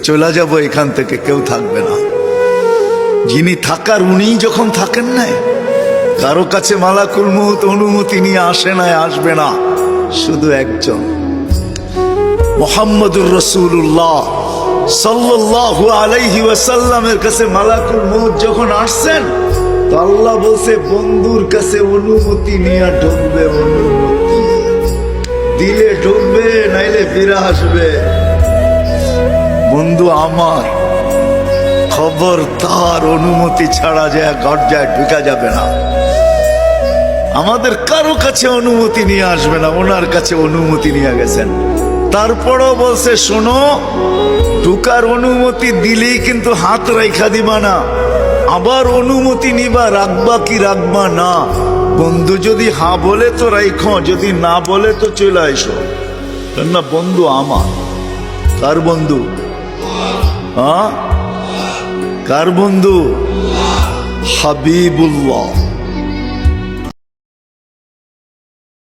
চলে যাব এখান থেকে, কেউ থাকবে না। যিনি থাকার উনিই যখন থাকেন নাই, কারো কাছে মালাকুল মউত অনুমতি নিয়ে আসে নাই, আসবে না। শুধু একজন মুহাম্মদুর রাসূলুল্লাহ সাল্লাল্লাহু আলাইহি ওয়াসাল্লামের কাছে মালাকুল মউত যখন আসছেন, তো আল্লাহ বলছে বন্ধুর কাছে অনুমতি নিয়ে ঢুকবে। অনুমতি দিলে ঢুকবে, নাইলে ফিরে আসবে। বন্ধু আমার, খবর তার অনুমতি ছাড়া যায় গর্জায় ঢুকা যাবে না। আমাদের কারো কাছে অনুমতি নিয়ে আসবে না, ওনার কাছে অনুমতি নিয়ে গেছেন। তারপরও বলছে শোনো, ঢুকার অনুমতি দিলেই কিন্তু হাত রাইখা দিবা না, আবার অনুমতি নিবা, রাখবা কি রাখবা না। বন্ধু যদি হ্যাঁ বলে তো রাইখো, যদি না বলে তো চলে আইসো। না বন্ধু আমার। কার বন্ধু? হ্যাঁ, কার বন্ধু? হাবিবুল্লাহ।